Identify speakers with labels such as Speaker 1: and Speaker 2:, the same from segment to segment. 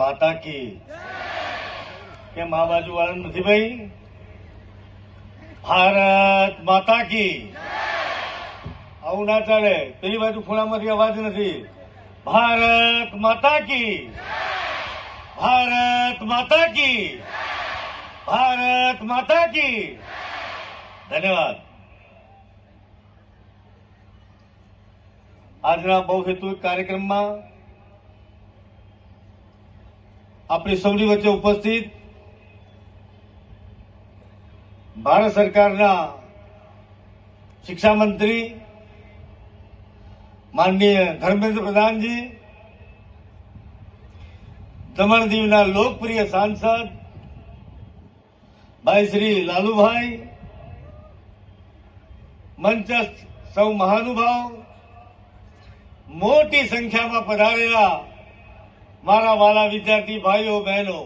Speaker 1: માતા કી કેમ આ બાજુ વાળા નથી ભાઈ? ભારત માતા કી. આવું ના ચાલે. પેલી બાજુ ખૂણામાંથી અવાજ નથી. ભારત માતા કી, ભારત માતા કી, ભારત માતા કી. ધન્યવાદ. આજના બહુહેતુક કાર્યક્રમમાં આપણી સૌની વચ્ચે ઉપસ્થિત ભારત સરકારના શિક્ષા મંત્રી માનનીય ધર્મેન્દ્ર પ્રધાનજી, દમણ દીવના લોકપ્રિય સાંસદ ભાઈ શ્રી લાલુભાઈ, મંચસ્થ સૌ મહાનુભાવ, મોટી સંખ્યામાં પધારેલા મારા વાલા વિદ્યાર્થી ભાઈઓ બહેનો,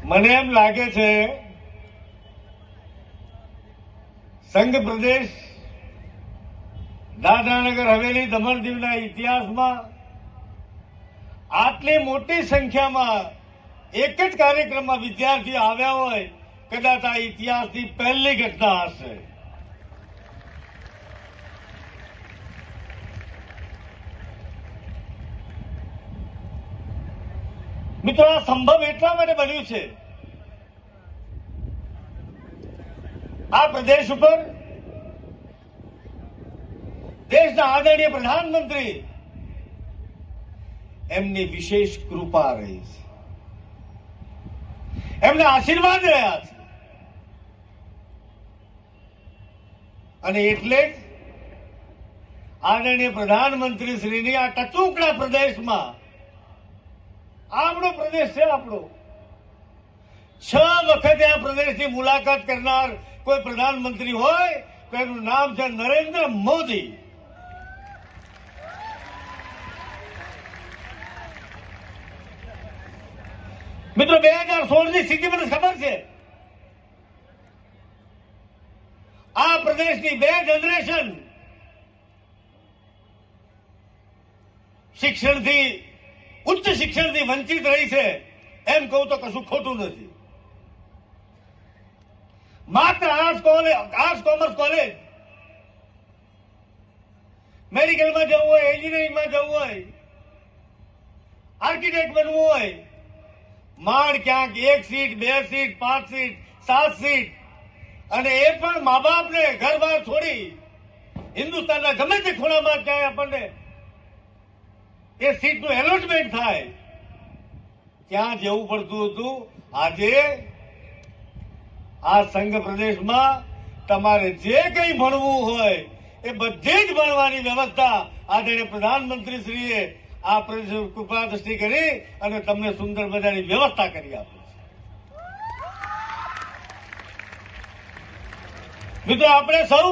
Speaker 1: મને એમ લાગે છે સંઘ પ્રદેશ દાદરાનગર હવેલી દમણ દીવના ઇતિહાસમાં આટલી મોટી સંખ્યામાં એક જ કાર્યક્રમમાં વિદ્યાર્થીઓ આવ્યા હોય, કદાચ આ ઇતિહાસની પહેલી ઘટના હશે. મિત્રો, આ સંભવ એટલા માટે બન્યું છે, આ પ્રદેશ ઉપર દેશના આદરણીય પ્રધાનમંત્રી એમની વિશેષ કૃપા રહી છે, એમના આશીર્વાદ રહ્યા છે. અને એટલે જ આદરણીય પ્રધાનમંત્રી શ્રીની આ ટચુકડા પ્રદેશમાં, આપણો પ્રદેશ છે, આપણો 6 વખત આ પ્રદેશની મુલાકાત કરનાર કોઈ પ્રધાનમંત્રી હોય તો એનું નામ છે નરેન્દ્ર મોદી. મિત્રો, 2016ની સ્થિતિ મને ખબર છે. આ પ્રદેશની 2 જનરેશન શિક્ષણથી, ઉચ્ચ શિક્ષણથી વંચિત રહી છે. એમ કહું તો કશું ખોટું નથી. માત્ર આર્ટ્સ કોમર્સ કોલેજ, મેડિકલમાં જવું હોય, એન્જિનિયરિંગમાં જવું હોય, આર્કિટેક્ટ બનવું હોય, માંડ ક્યાંક 1 સીટ, 2 સીટ, 5 સીટ, 7 સીટ, અને એ પણ મા બાપને ઘર બહાર છોડી હિન્દુસ્તાનના ગમે તે ખૂણામાં ક્યાંય આપણને એ સીટનું એલોટમેન્ટ થાય, ત્યાં જવું પડતું હતું. આજે આ સંઘ પ્રદેશમાં તમારે જે કંઈ ભણવું હોય એ બધી જ ભણવાની વ્યવસ્થા આદરણીય પ્રધાનમંત્રીશ્રીએ આ પ્રદેશ કૃપા દ્રષ્ટિ કરી અને તમને સુંદર મજાની વ્યવસ્થા કરી આપી છે. મિત્રો, આપણે સૌ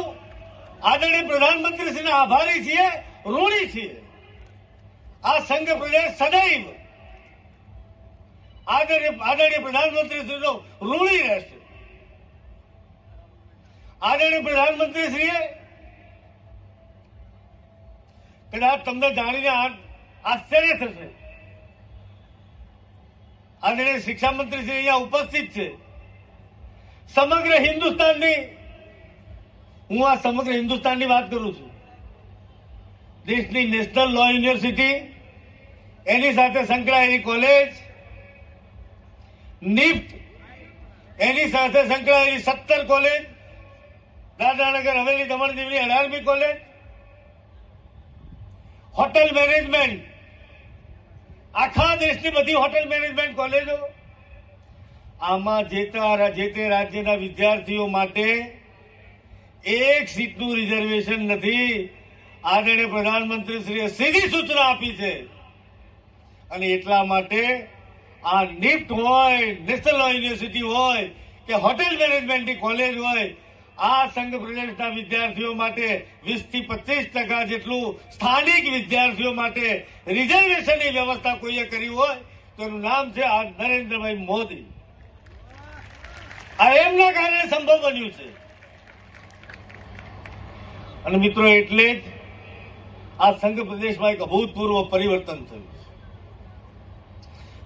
Speaker 1: આદરણીય પ્રધાનમંત્રીશ્રીના આભારી છીએ, ઋણી છીએ. આ સંઘ પ્રદેશ સદૈવ આદરણીય પ્રધાનમંત્રીશ્રીનો ઋણી રહેશે. આદરણીય પ્રધાનમંત્રીશ્રીએ કદાચ તમને જાણીને આશ્ચર્ય થશે, આદરણીય શિક્ષા મંત્રી શ્રી અહીંયા ઉપસ્થિત છે. સમગ્ર હિન્દુસ્તાનની, હું આ સમગ્ર હિન્દુસ્તાનની વાત કરું છું. દેશની નેશનલ લો યુનિવર્સિટી, એની સાથે સંકળાયેલી કોલેજ, નિફ્ટ, એની સાથે સંકળાયેલી 17 કોલેજ, દાદરાનગર હવેલી દમણ દીવની 18મી કોલેજ, હોટેલ મેનેજમેન્ટ, આખા દેશની બધી હોટેલ મેનેજમેન્ટ કોલેજો, આમાં જે તે રાજ્યના વિદ્યાર્થીઓ માટે 1 સીટનું રિઝર્વેશન નથી. આદરણીય પ્રધાનમંત્રીશ્રીએ સીધી સૂચના આપી છે. અને એટલા માટે આ નિફ્ટ હોય, નેશનલ લો યુનિવર્સિટી હોય કે હોટેલ મેનેજમેન્ટની કોલેજ હોય, આ સંઘ પ્રદેશના વિદ્યાર્થીઓ માટે 20 થી 25% જેટલું સ્થાનિક વિદ્યાર્થીઓ માટે રિઝર્વેશનની વ્યવસ્થા કોઈએ કરી હોય તો એનું નામ છે આ નરેન્દ્રભાઈ મોદી. આ એમના કારણે સંભવ બન્યું છે. અને મિત્રો, એટલે જ આ સંઘ પ્રદેશમાં એક અભૂતપૂર્વ પરિવર્તન થયું.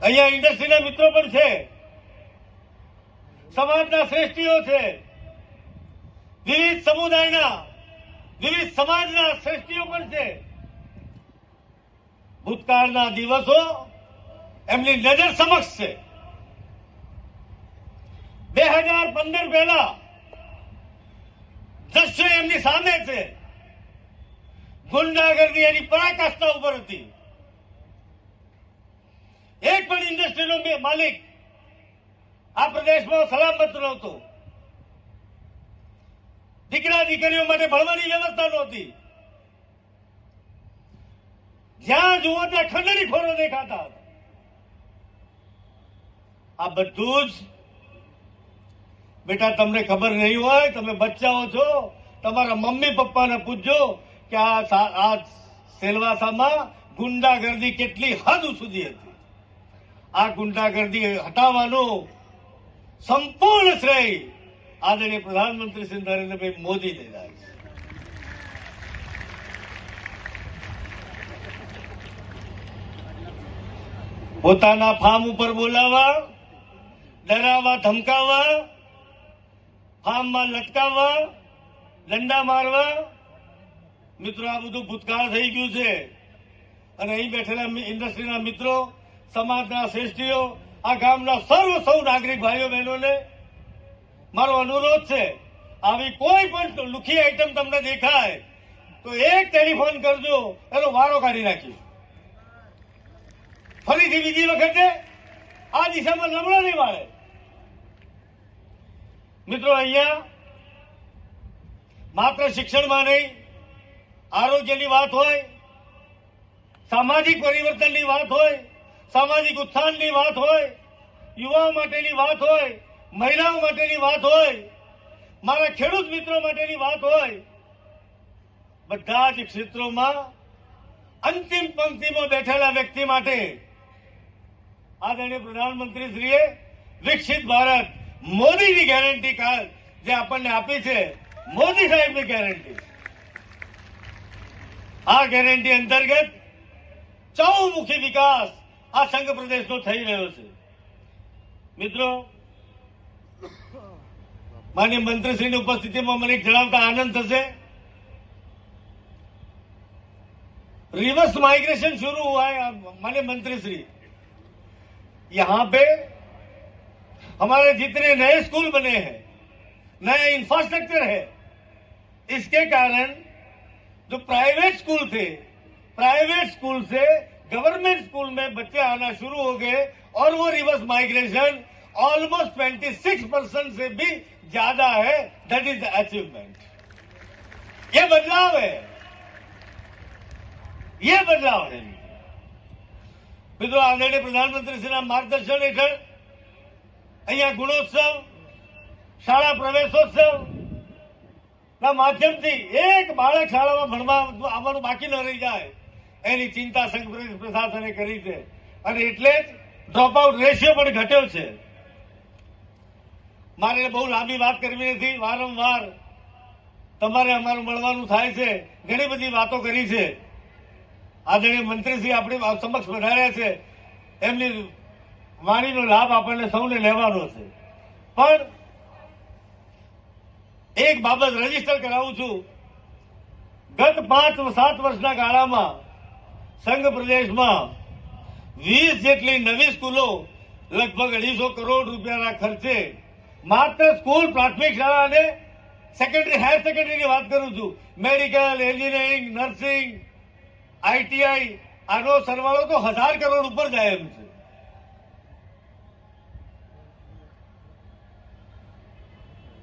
Speaker 1: અહીંયા ઇન્ડસ્ટ્રીના મિત્રો પણ છે, સમાજના શ્રેષ્ઠીઓ છે, વિવિધ સમુદાયના વિવિધ સમાજના શ્રેષ્ઠીઓ પણ છે. ભૂતકાળના દિવસો એમની નજર સમક્ષ છે. 2015 પહેલા દ્રશ્યો એમની સામે છે. ગુંડાગર્દી એની પરાકાષ્ઠા ઉપર હતી. એક પણ ઇન્ડસ્ટ્રીનો માલિક આ પ્રદેશમાં સલામત નહોતો. દીકરા દીકરીઓ માટે ભણવાની વ્યવસ્થા નહોતી. જ્યાં જુઓ ત્યાં ખંડણીખોરો દેખાતા હતા. આ બધું જ બેટા તમને ખબર નહીં હોય, તમે બચ્ચાઓ છો, તમારા મમ્મી પપ્પાને પૂછજો કે આ સેલવાસામાં ગુંડાગર્દી કેટલી હદ સુધી હતી. આ ગુંડાગર્દી હટાવવાનું સંપૂર્ણ શ્રેય આદરણીય પ્રધાનમંત્રી શ્રી નરેન્દ્રભાઈ મોદીને જાય છે. પોતાના ફાર્મ ઉપર બોલાવવા, ડરાવવા, ધમકાવવા, ફાર્મમાં લટકાવવા, દંડા મારવા. મિત્રો, આ બધું ભૂતકાળ થઈ ગયું છે. અને અહીં બેઠેલા ઇન્ડસ્ટ્રીના મિત્રો, સમાજના શ્રેષ્ઠીઓ, આ ગામના સૌ નાગરિક ભાઈઓ બહેનોને મારો અનુરોધ છે, આવી કોઈ પણ લુખી આઈટમ તમને દેખાય તો એક ટેલિફોન કરજો, એનો વારો કાઢી નાખીશ. ફરીથી બીજી વખતે આ દિશામાં નબળો નહીં વાળે. મિત્રો, અહીંયા માત્ર શિક્ષણમાં નહીં, આરોગ્યની વાત હોય, સામાજિક પરિવર્તનની વાત હોય, સામાજિક ઉત્થાનની વાત હોય, યુવાઓ માટેની વાત હોય, મહિલાઓ માટેની વાત હોય, મારા ખેડૂત મિત્રો માટેની વાત હોય, બધા જ ક્ષેત્રોમાં અંતિમ પંક્તિમાં બેઠેલા વ્યક્તિ માટે આદરણીય પ્રધાનમંત્રીશ્રીએ વિકસિત ભારત મોદીની ગેરંટી કાર્ડ જે આપણને આપી છે, મોદી સાહેબની ગેરંટી, આ ગેરંટી અંતર્ગત ચૌમુખી વિકાસ આ સંઘ પ્રદેશનો થઈ રહ્યો છે. મિત્રો, માનનીય મંત્રીશ્રીની ઉપસ્થિતિમાં મને જણાવતા આનંદ થશે, रिवर्स माइग्रेशन शुरू हुआ है. माननीय मंत्री श्री, यहाँ पे हमारे जितने नए स्कूल बने हैं, नया इंफ्रास्ट्रक्चर है, इसके कारण जो प्राइवेट स्कूल थे, प्राइवेट स्कूल से गवर्नमेंट स्कूल में बच्चे आना शुरू हो गए और वो रिवर्स माइग्रेशन ऑलमोस्ट 26% से भी ज्यादा है. That is the achievement. ये बदलाव है, ये बदलाव है. મિત્રો, આદરણીય પ્રધાનમંત્રીશ્રીના માર્ગદર્શન હેઠળ અહીંયા ગુણોત્સવ, શાળા પ્રવેશોત્સવ ના માધ્યમથી એક બાળક શાળામાં ભણવા આવવાનું બાકી ન રહી જાય એની ચિંતા સંઘ પ્રશાસને કરી છે. અને એટલે જ ડ્રોપઆઉટ રેશિયો પણ ઘટ્યો છે. મારે બહુ લાંબી વાત કરવી નથી. વારંવાર તમારે અમારું મળવાનું થાય છે. ઘણી બધી વાતો કરી છે. આદરણીય મંત્રીશ્રી આપણી સમક્ષ વધાર્યા છે, એમની વાણીનો લાભ આપણને સૌને લેવાનો છે. પણ એક બાબત રજીસ્ટર કરાવું છું. ગત 5-7 વર્ષના ગાળામાં સંઘ પ્રદેશમાં 20 જેટલી નવી સ્કૂલો લગભગ 250 કરોડ રૂપિયાના ખર્ચે માત્ર સ્કૂલ, પ્રાથમિક શાળા અને સેકન્ડરી, હાયર સેકન્ડરીની વાત કરું છું. મેડિકલ, એન્જિનિયરિંગ, નર્સિંગ, આઈટીઆઈ, આનો સરવાળો તો 1000 કરોડ ઉપર જાય એમ છે.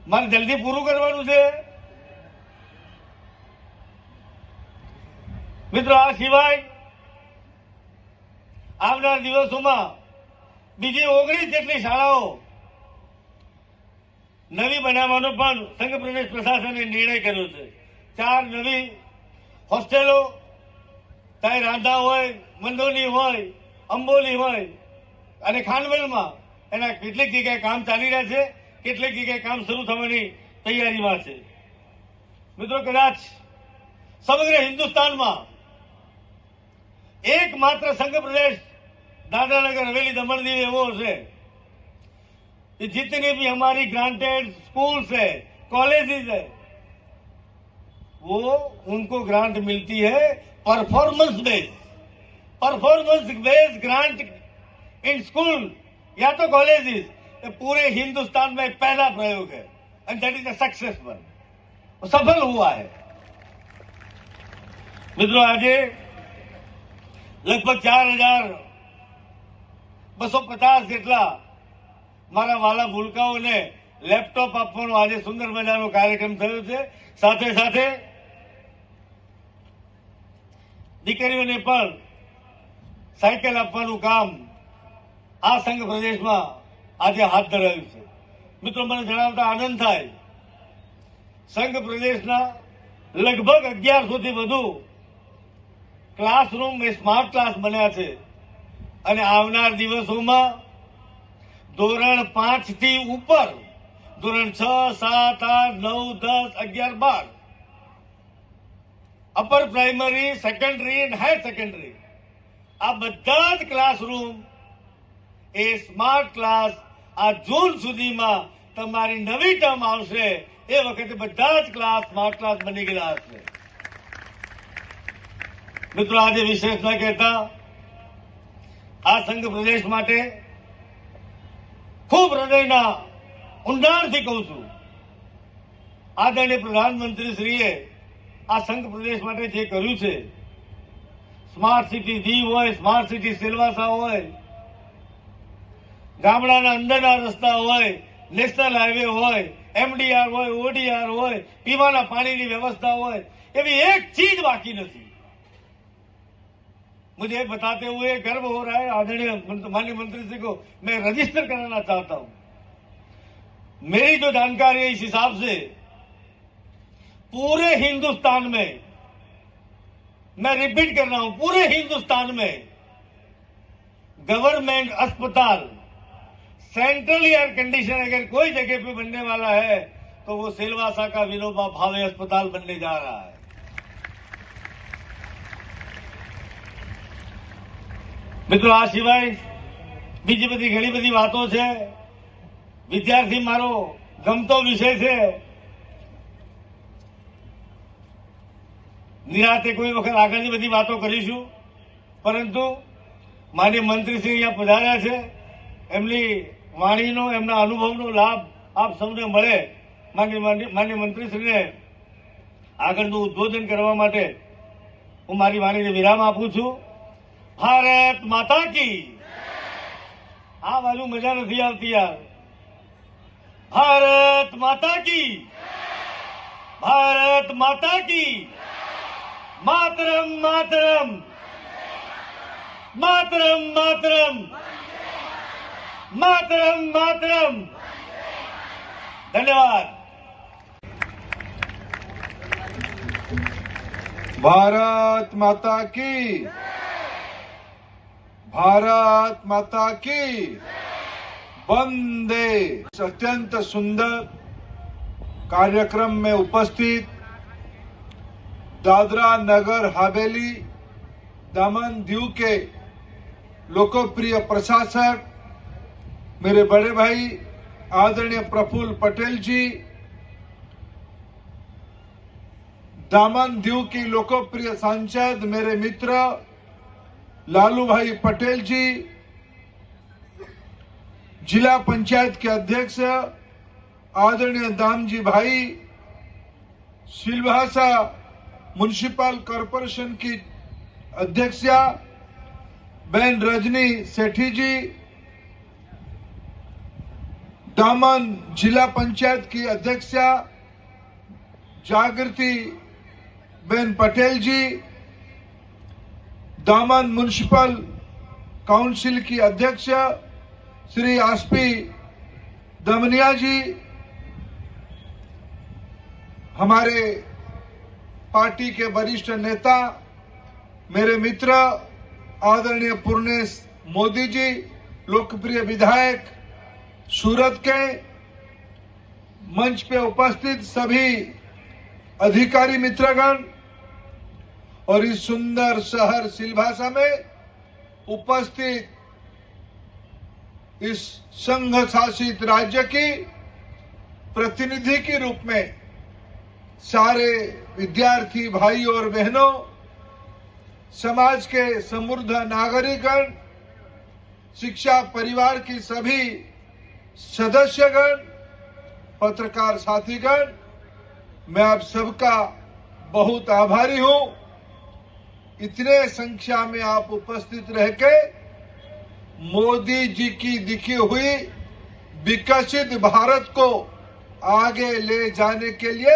Speaker 1: મારે જલ્દી પૂરું કરવાનું છે. મિત્રો, આ સિવાય આવનાર દિવસોમાં બીજી 19 જેટલી શાળાઓ નવી બનાવવાનો પણ સંઘ પ્રદેશ પ્રશાસને નિર્ણય કર્યો છે. 4 નવી હોસ્ટેલો, ચાહે રાંધા હોય, મંડોની હોય, અંબોલી હોય અને ખાનવેલમાં એના કેટલીક જગ્યાએ કામ ચાલી રહ્યા છે, કેટલીક જગ્યાએ કામ શરૂ થવાની તૈયારીમાં છે. મિત્રો, કદાચ સમગ્ર હિન્દુસ્તાનમાં एकमात्र संघ प्रदेश दादरा नगर हवेली दमन दीव वो है कि जितनी भी हमारी ग्रांटेड स्कूल्स है, कॉलेजेस है, वो उनको ग्रांट मिलती है performance based grant in school या तो कॉलेजेस। पूरे हिंदुस्तान में पहला प्रयोग है and that is a successful, सफल हुआ है। मित्रों, आज लगभग 4,250 જેટલા મારા વાલા ભૂલકાઓને લેપટોપ આપવાનો આજે સુંદર મજાનો કાર્યક્રમ થયો છે। સાથે સાથે દીકરીઓને પણ સાયકલ આપવાનું કામ આ સંઘ પ્રદેશમાં આજે હાથ ધરાયું છે। મિત્રો, મને જણાવતા આનંદ થાય, સંઘ પ્રદેશના લગભગ 1100 થી વધુ ક્લાસરૂમ એ સ્માર્ટ ક્લાસ બન્યા છે અને આવનાર દિવસોમાં ધોરણ 5 થી ઉપર ધોરણ 6, 7, 8, 9, 10, 11, 12 અપર પ્રાઇમરી, સેકન્ડરી અને હાયર સેકન્ડરી આ બધા જ ક્લાસરૂમ એ સ્માર્ટ ક્લાસ આ જૂન સુધીમાં તમારી નવી ટર્મ આવશે એ વખતે બધા જ ક્લાસ સ્માર્ટ ક્લાસ બની ગયેલા હશે। મિત્રો, આજે વિશેષ ન કહેતા આ સંઘ પ્રદેશ માટે ખૂબ હૃદયના ઊંડાણથી કહું છું, આદરણીય પ્રધાનમંત્રીશ્રીએ આ સંઘ પ્રદેશ માટે જે કર્યું છે, સ્માર્ટ સિટી દીવ હોય, સ્માર્ટ સિટી સિલવાસા હોય, ગામડાના અંદરના રસ્તા હોય, નેશનલ હાઈવે હોય, એમડીઆર હોય, ઓડીઆર હોય, પીવાના પાણીની વ્યवस्था હોય, એવી એક चीज बाकी नहीं। मुझे बताते हुए गर्व हो रहा है, आदरणीय माननीय मंत्री जी को मैं रजिस्टर कराना चाहता हूं। मेरी जो जानकारी है, इस हिसाब से पूरे हिंदुस्तान में, मैं रिपीट कर रहा हूं, पूरे हिंदुस्तान में गवर्नमेंट अस्पताल सेंट्रल एयर कंडीशन अगर कोई जगह पे बनने वाला है तो वो सिलवासा का विनोबा भावे अस्पताल बनने जा रहा है। मित्रों, आ सिवाय बीजी बधी घणी बधी वातो छे। विद्यार्थी मारो गमतो विषय छे। निराते कोई वखत आगळनी बधी वातो करीशुं, परंतु माननीय मंत्रीश्री अहींया पधार्या छे, एमनी वाणीनो, एमना अनुभवनो लाभ आप सौने मळे। माननीय मंत्रीश्रीने આગળનું ઉદ્બોધન કરવા માટે હું મારી વાણીને વિરામ આપું છું। ભારત માતા की। આ બાજુ મજા નથી આવતી યાર। ભારત માતા की, ભારત માતા की, मातरम मातरम, मातरम मातरम, मातरम मातरम। धन्यवाद।
Speaker 2: भारत माता की, भारत माता की वंदे। अत्यंत सुंदर कार्यक्रम में उपस्थित दादरा नगर हवेली दमन दीव के लोकप्रिय प्रशासक मेरे बड़े भाई आदरणीय प्रफुल्ल पटेल जी, दमन दीव की लोकप्रिय सांसद मेरे मित्र लालू भाई पटेल जी, जिला पंचायत के अध्यक्ष आदरणीय दामजी भाई, सिलवासा म्युनिसिपल कॉरपोरेशन की अध्यक्षा बहन रजनी सेठी जी, दामन जिला पंचायत की अध्यक्षा जागृति बहन पटेल जी, दामन म्युनिसिपल काउंसिल की अध्यक्ष श्री आसपी दमनिया जी, हमारे पार्टी के वरिष्ठ नेता मेरे मित्र आदरणीय पूर्णेश मोदी जी, लोकप्रिय विधायक सूरत के, मंच पे उपस्थित सभी अधिकारी मित्रगण और इस सुंदर शहर सिलवासा में उपस्थित इस संघ शासित राज्य की प्रतिनिधि के रूप में सारे विद्यार्थी भाई और बहनों, समाज के समृद्ध नागरिकगण, शिक्षा परिवार की सभी सदस्यगण, पत्रकार साथीगण, मैं आप सबका बहुत आभारी हूं। इतने संख्या में आप उपस्थित रह के मोदी जी की दिखी हुई विकसित भारत को आगे ले जाने के लिए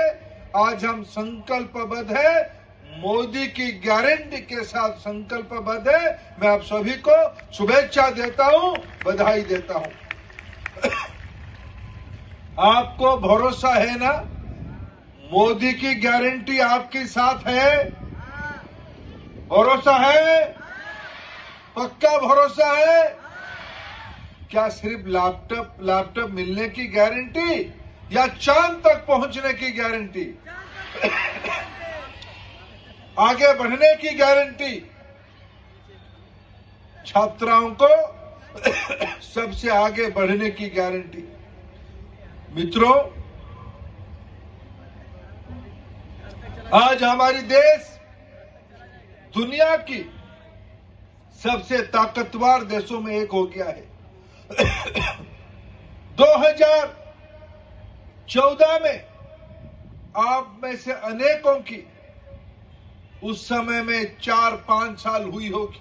Speaker 2: आज हम संकल्पबद्ध है, मोदी की गारंटी के साथ संकल्पबद्ध है। मैं आप सभी को शुभेच्छा देता हूं, बधाई देता हूं। आपको भरोसा है ना, मोदी की गारंटी आपके साथ है? भरोसा है? पक्का भरोसा है? क्या सिर्फ लैपटॉप मिलने की गारंटी या चांद तक पहुंचने की गारंटी? आगे बढ़ने की गारंटी? छात्राओं को सबसे आगे बढ़ने की गारंटी। मित्रों, आज हमारी देश दुनिया की सबसे ताकतवर देशों में एक हो गया है। 2014 में आप में से अनेकों की उस समय में 4-5 साल हुई होगी,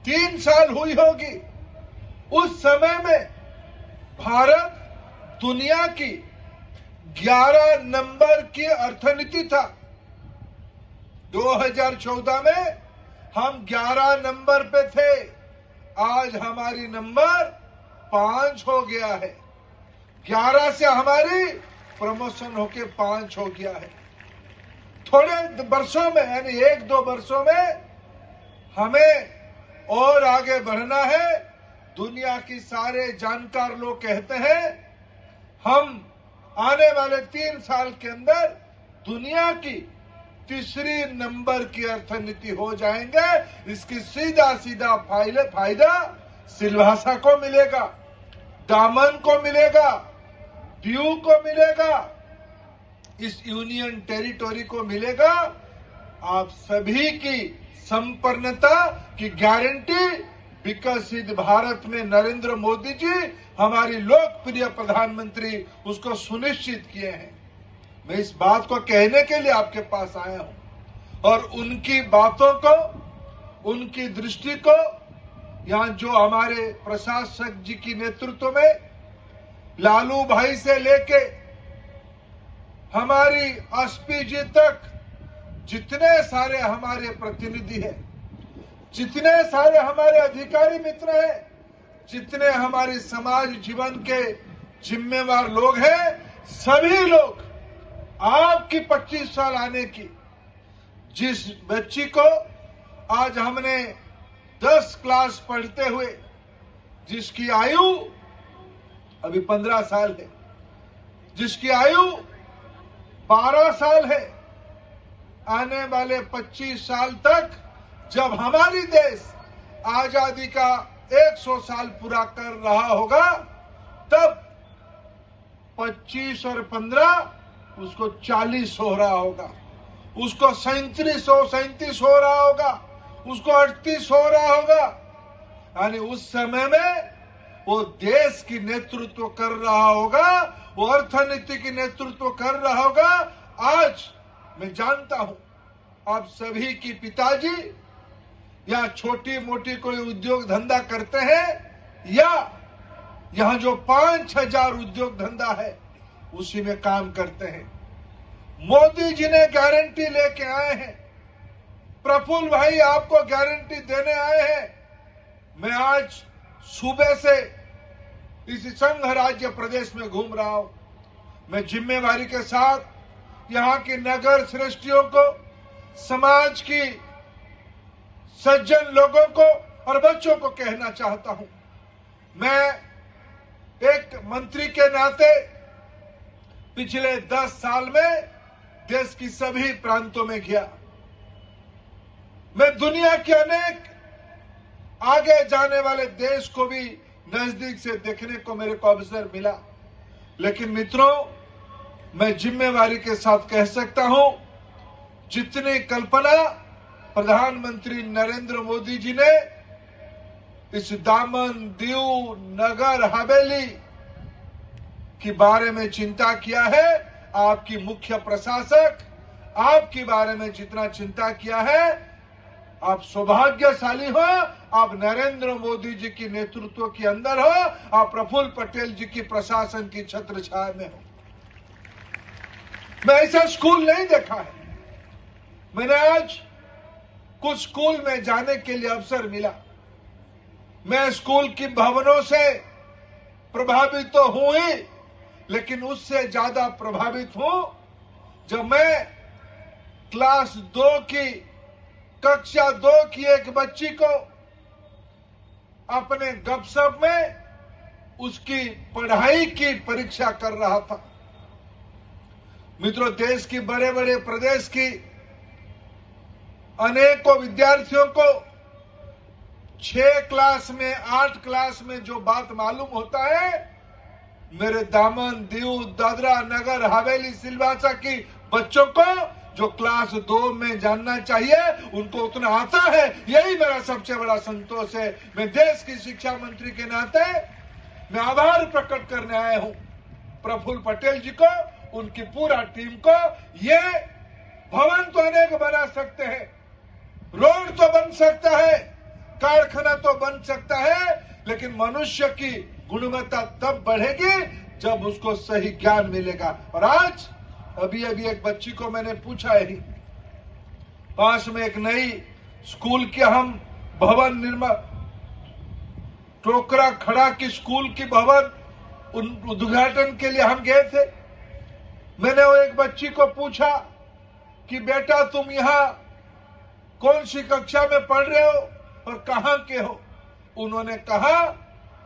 Speaker 2: 3 साल हुई होगी। उस समय में भारत दुनिया की 11 नंबर की अर्थनीति था। 2014 में हम 11 नंबर पे थे, आज हमारी नंबर 5 हो गया है। 11 से हमारी प्रमोशन होके 5 हो गया है। थोड़े वर्षों में, यानी 1-2 वर्षों में हमें और आगे बढ़ना है। दुनिया की सारे जानकार लोग कहते हैं हम आने वाले 3 साल के अंदर दुनिया की 3री नंबर की अर्थनीति हो जाएंगे। इसकी सीधा सीधा फायदा सिलवासा को मिलेगा, दामन को मिलेगा, दीव को मिलेगा, इस यूनियन टेरिटोरी को मिलेगा। आप सभी की संपन्नता की गारंटी विकसित भारत में नरेंद्र मोदी जी, हमारी लोकप्रिय प्रधानमंत्री, उसको सुनिश्चित किए हैं। मैं इस बात को कहने के लिए आपके पास आया हूं और उनकी बातों को, उनकी दृष्टि को, यहां जो हमारे प्रशासक जी की नेतृत्व में लालू भाई से लेके हमारी एसपी जी तक जितने सारे हमारे प्रतिनिधि हैं, जितने सारे हमारे अधिकारी मित्र हैं, जितने हमारे समाज जीवन के जिम्मेवार लोग हैं, सभी लोग आपकी 25 साल आने की, जिस बच्ची को आज हमने 10 क्लास पढ़ते हुए, जिसकी आयु अभी 15 साल है, जिसकी आयु 12 साल है, आने वाले 25 साल तक जब हमारी देश आजादी का 100 साल पूरा कर रहा होगा, तब 25 और 15 उसको 40 हो रहा होगा, उसको 37 हो रहा होगा, उसको 38 हो रहा होगा। यानी उस समय में वो देश की नेतृत्व कर रहा होगा, वो अर्थनीति की नेतृत्व कर रहा होगा। आज मैं जानता हूं आप सभी की पिताजी या छोटी मोटी कोई उद्योग धंधा करते हैं, या यहां जो 5,000 उद्योग धंधा है उसी में काम करते हैं। मोदी जी ने गारंटी लेके आए हैं, प्रफुल्ल भाई आपको गारंटी देने आए हैं। मैं आज सुबह से इस संघ राज्य प्रदेश में घूम रहा हूं। मैं जिम्मेवारी के साथ यहां की नगर श्रेष्ठियों को, समाज की सज्जन लोगों को और बच्चों को कहना चाहता हूं, मैं एक मंत्री के नाते पिछले 10 साल में देश की सभी प्रांतों में गया। मैं दुनिया के अनेक आगे जाने वाले देश को भी नजदीक से देखने को मेरे को अवसर मिला। लेकिन मित्रों, मैं जिम्मेवारी के साथ कह सकता हूं, जितनी कल्पना प्रधानमंत्री नरेंद्र मोदी जी ने इस दामन, दीव, नगर हवेली के बारे में चिंता किया है, आपकी मुख्य प्रशासक आपके बारे में जितना चिंता किया है, आप सौभाग्यशाली हो। आप नरेंद्र मोदी जी की नेतृत्व के अंदर हो, आप प्रफुल्ल पटेल जी की प्रशासन की छत्र छाया में हो। मैं ऐसा स्कूल नहीं देखा है। मैंने आज कुछ स्कूल में जाने के लिए अवसर मिला। मैं स्कूल की भवनों से प्रभावित तो हूं ही, लेकिन उससे ज्यादा प्रभावित हूं जब मैं क्लास 2 की कक्षा 2 की एक बच्ची को अपने गपशप में उसकी पढ़ाई की परीक्षा कर रहा था। मित्रों, देश की बड़े बड़े प्रदेश की अनेकों विद्यार्थियों को 6 क्लास में 8 क्लास में जो बात मालूम होता है, मेरे दामन, दीव, दादरा नगर हवेली, सिलवासा की बच्चों को जो क्लास 2 में जानना चाहिए, उनको उतना आता है। यही मेरा सबसे बड़ा संतोष है। मैं देश की शिक्षा मंत्री के नाते मैं आभार प्रकट करने आया हूं प्रफुल्ल पटेल जी को, उनकी पूरा टीम को। ये भवन तो अनेक बना सकते हैं, रोड तो बन सकता है, कारखाना तो बन सकता है, लेकिन मनुष्य की गुणवत्ता तब बढ़ेगी जब उसको सही ज्ञान मिलेगा। और आज अभी एक बच्ची को मैंने पूछा है, पास में एक नई स्कूल के हम भवन निर्माण, टोकरा खड़ा की स्कूल की भवन उद्घाटन के लिए हम गए थे। मैंने वो एक बच्ची को पूछा कि बेटा तुम यहाँ कौन सी कक्षा में पढ़ रहे हो और कहां के हो? उन्होंने कहा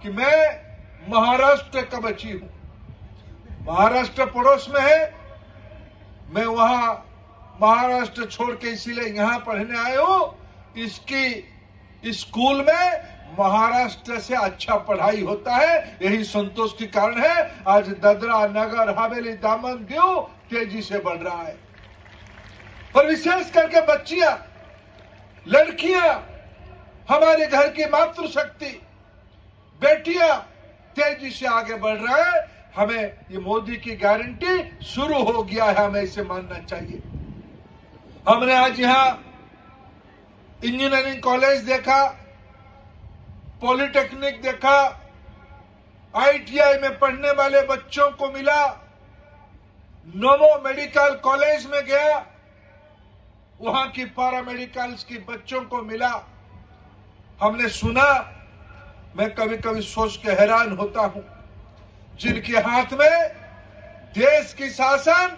Speaker 2: कि मैं महाराष्ट्र का बच्ची हूं। महाराष्ट्र पड़ोस में है, मैं वहां महाराष्ट्र छोड़ के इसीलिए यहां पढ़ने आए हूं। इस स्कूल में महाराष्ट्र से अच्छा पढ़ाई होता है, यही संतोष के कारण है आज दादरा नगर हवेली दामन दीव तेजी से बढ़ रहा है। और विशेष करके बच्चियां, लड़कियां, हमारे घर की मातृशक्ति, बेटियां तेजी से आगे बढ़ रहा है। हमें ये मोदी की गारंटी शुरू हो गया है, हमें इसे मानना चाहिए। हमने आज यहां इंजीनियरिंग कॉलेज देखा, पॉलिटेक्निक देखा, आईटीआई में पढ़ने वाले बच्चों को मिला, नोवो मेडिकल कॉलेज में गया, वहां की पैरामेडिकल्स की बच्चों को मिला। हमने सुना, मैं कभी कभी सोच के हैरान होता हूं, जिनके हाथ में देश की शासन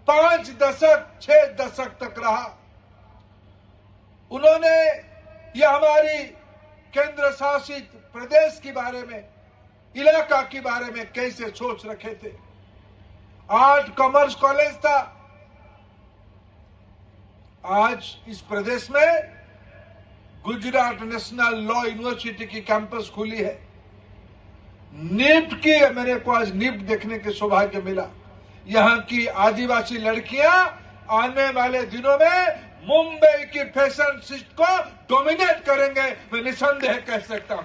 Speaker 2: 5 दशक 6 दशक तक रहा, उन्होंने ये हमारी केंद्र शासित प्रदेश के बारे में, इलाका के बारे में कैसे सोच रखे थे। आर्ट कॉमर्स कॉलेज था, आज इस प्रदेश में गुजरात नेशनल लॉ यूनिवर्सिटी की कैंपस खुली है। निफ्ट की, मेरे को आज निफ्ट देखने के सौभाग्य मिला। यहां की आदिवासी लड़कियां आने वाले दिनों में मुंबई की फैशन सिटी को डोमिनेट करेंगे, मैं निसंदेह कह सकता हूं।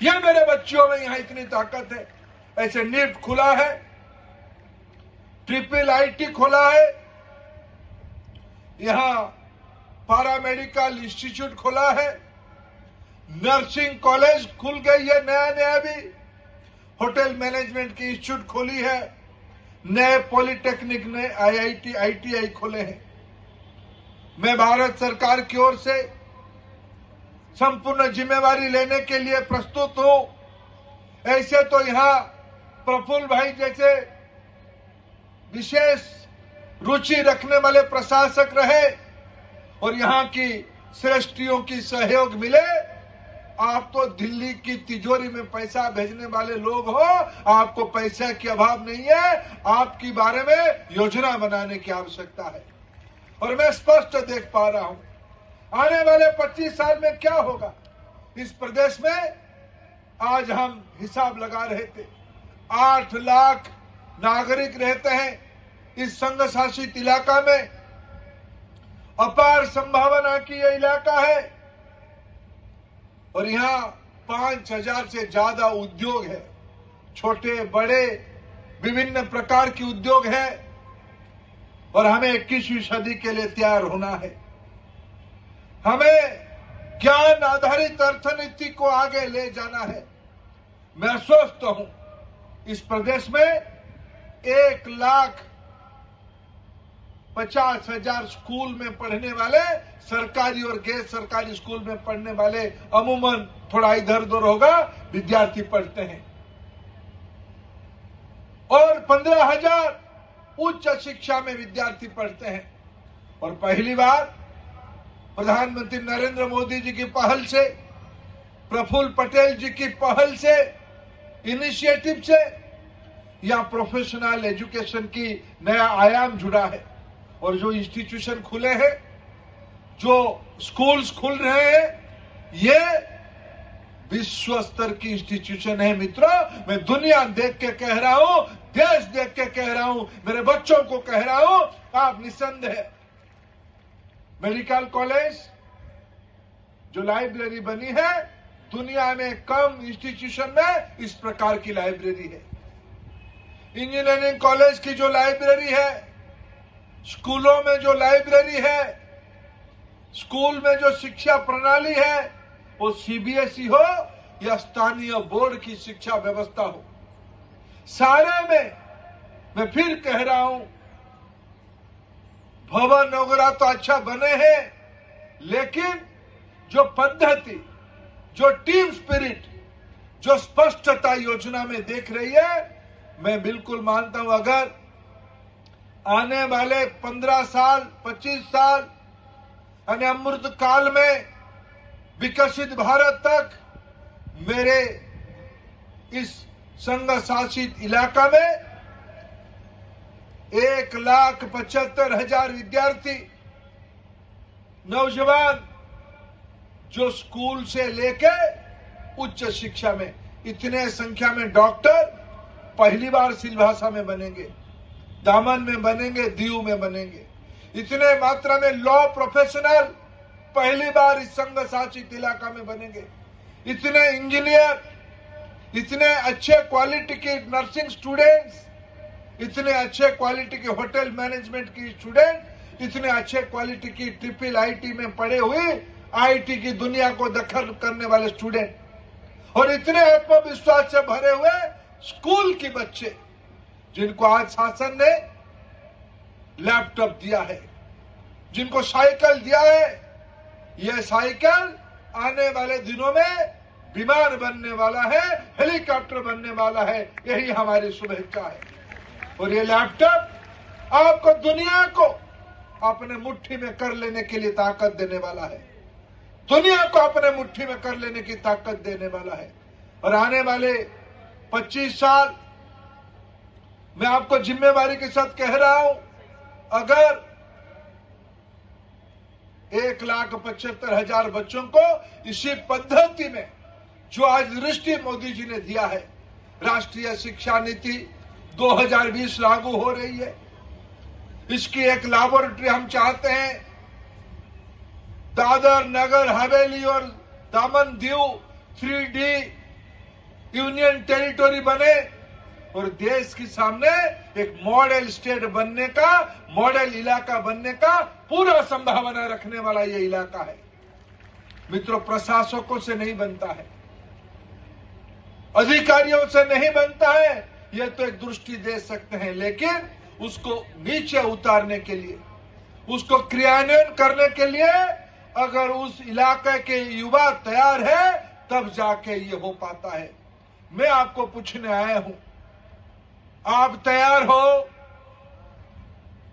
Speaker 2: यह मेरे बच्चों में यहां इतनी ताकत है। ऐसे निफ्ट खुला है, ट्रिपल आईटी खुला है, यहां पैरामेडिकल इंस्टीट्यूट खुला है, नर्सिंग कॉलेज खुल गई है नया भी, होटल मैनेजमेंट की इंस्टीट्यूट खोली है, नए पॉलिटेक्निक ने आईआईटी आईटीआई खोले हैं। मैं भारत सरकार की ओर से संपूर्ण जिम्मेवारी लेने के लिए प्रस्तुत हूं। ऐसे तो यहां प्रफुल्ल भाई जैसे विशेष रुचि रखने वाले प्रशासक रहे और यहां की श्रेष्ठियों की सहयोग मिले। आप तो दिल्ली की तिजोरी में पैसा भेजने वाले लोग हो, आपको पैसे की अभाव नहीं है, आपके बारे में योजना बनाने की आवश्यकता है। और मैं स्पष्ट देख पा रहा हूं आने वाले 25 साल में क्या होगा। इस प्रदेश में आज हम हिसाब लगा रहे थे 8 लाख नागरिक रहते हैं इस संघ शासित इलाका में। अपार संभावना की यह इलाका है और यहाँ 5,000 से ज्यादा उद्योग है, छोटे बड़े विभिन्न प्रकार के उद्योग है और हमें 21वीं सदी के लिए तैयार होना है। हमें ज्ञान आधारित अर्थनीति को आगे ले जाना है। मैं आश्वस्त हूं इस प्रदेश में 1,50,000 स्कूल में पढ़ने वाले, सरकारी और गैर सरकारी स्कूल में पढ़ने वाले, अमूमन थोड़ा इधर उधर होगा, विद्यार्थी पढ़ते हैं और 15,000 उच्च शिक्षा में विद्यार्थी पढ़ते हैं। और पहली बार प्रधानमंत्री नरेंद्र मोदी जी की पहल से, प्रफुल्ल पटेल जी की पहल से, इनिशिएटिव से यहां प्रोफेशनल एजुकेशन की नया आयाम जुड़ा है और जो इंस्टीट्यूशन खुले हैं, जो स्कूल्स खुल रहे हैं, ये विश्व स्तर की इंस्टीट्यूशन है। मित्रों, मैं दुनिया देख के कह रहा हूं, देश देख के कह रहा हूं, मेरे बच्चों को कह रहा हूं, आप निसंदेह मेडिकल कॉलेज जो लाइब्रेरी बनी है, दुनिया में कम इंस्टीट्यूशन में इस प्रकार की लाइब्रेरी है। इंजीनियरिंग कॉलेज की जो लाइब्रेरी है, स्कूलों में जो लाइब्रेरी है, स्कूल में जो शिक्षा प्रणाली है, वो सीबीएसई हो या स्थानीय बोर्ड की शिक्षा व्यवस्था हो, सारे में मैं फिर कह रहा हूं, भवन वगैरह तो अच्छा बने हैं, लेकिन जो पद्धति, जो टीम स्पिरिट, जो स्पष्टता योजना में देख रही है, मैं बिल्कुल मानता हूं अगर आने वाले 15 साल, 25 साल અને अमृत काल में विकसित भारत तक मेरे इस संघ शासित इलाका में 1,75,000 विद्यार्थी, नौजवान जो स्कूल से लेके उच्च शिक्षा में, इतने संख्या में डॉक्टर पहली बार सिलभासा में बनेंगे, दामन में बनेंगे, दीव में बनेंगे। इतने मात्रा में लॉ प्रोफेशनल पहली बार इस संघ शासित इलाका में बनेंगे। इतने इंजीनियर, इतने अच्छे क्वालिटी के नर्सिंग स्टूडेंट्स, इतने अच्छे क्वालिटी के होटल मैनेजमेंट की स्टूडेंट, इतने अच्छे क्वालिटी की ट्रिपल आईटी में पढ़े हुए आईटी की दुनिया को दखल करने वाले स्टूडेंट, और इतने आत्मविश्वास से भरे हुए स्कूल के बच्चे जिनको आज शासन ने लैपटॉप दिया है, जिनको साइकिल दिया है। यह साइकिल आने वाले दिनों में विमान बनने वाला है, हेलीकॉप्टर बनने वाला है, यही हमारी शुभेच्छा है। और ये लैपटॉप आपको दुनिया को अपने मुट्ठी में कर लेने के लिए ताकत देने वाला है, दुनिया को अपने मुट्ठी में कर लेने की ताकत देने वाला है। और आने वाले 25 साल मैं आपको जिम्मेवारी के साथ कह रहा हूं, अगर 1,75,000 बच्चों को इसी पद्धति में जो आज दृष्टि मोदी जी ने दिया है, राष्ट्रीय शिक्षा नीति 2020 लागू हो रही है, इसकी एक लैबोरेटरी हम चाहते हैं दादर, नगर हवेली और दामन दीव 3D यूनियन टेरिटोरी बने और देश के सामने एक मॉडल स्टेट बनने का, मॉडल इलाका बनने का पूरा संभावना रखने वाला ये इलाका है। मित्रों, प्रशासकों से नहीं बनता है, अधिकारियों से नहीं बनता है, ये तो एक दृष्टि दे सकते हैं, लेकिन उसको नीचे उतारने के लिए, उसको क्रियान्वयन करने के लिए अगर उस इलाके के युवा तैयार है, तब जाके ये हो पाता है। मैं आपको पूछने आया हूं, आप तैयार हो?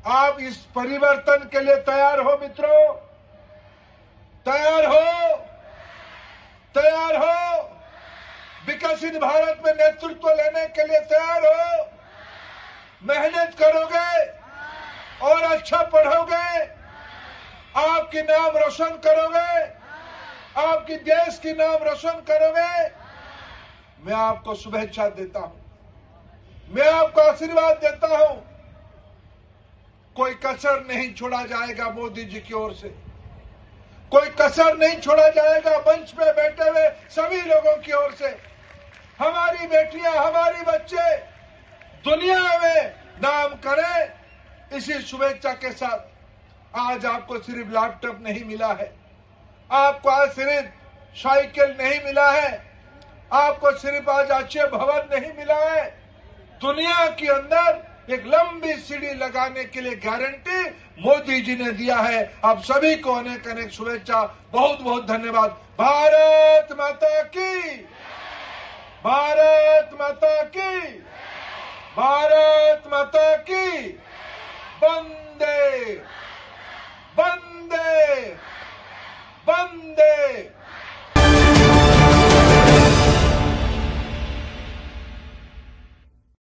Speaker 2: आप इस परिवर्तन के लिए तैयार हो? मित्रों, तैयार हो? तैयार हो? विकसित भारत में नेतृत्व लेने के लिए तैयार हो? मेहनत करोगे और अच्छा पढ़ोगे आपकी नाम रोशन करोगे, आपकी देश की नाम रोशन करोगे। मैं आपको शुभेच्छा देता हूं, मैं आपको आशीर्वाद देता हूं। कोई कसर नहीं छोड़ा जाएगा मोदी जी की ओर से, कोई कसर नहीं छोड़ा जाएगा मंच पे बैठे हुए सभी लोगों की ओर से। हमारी बेटियां, हमारी बच्चे दुनिया में नाम करें, इसी शुभेच्छा के साथ आज आपको सिर्फ लैपटॉप नहीं मिला है, आपको आज सिर्फ साइकिल नहीं मिला है, आपको सिर्फ आज अच्छे भवन नहीं मिला है। दुनिया के अंदर एक लंबी सीढ़ी लगाने के लिए गारंटी मोदी जी ने दिया है। आप सभी को अनेक अनेक शुभेच्छा, बहुत बहुत धन्यवाद। भारत माता की, भारत माता की, भारत माता की। वंदे वंदे वंदे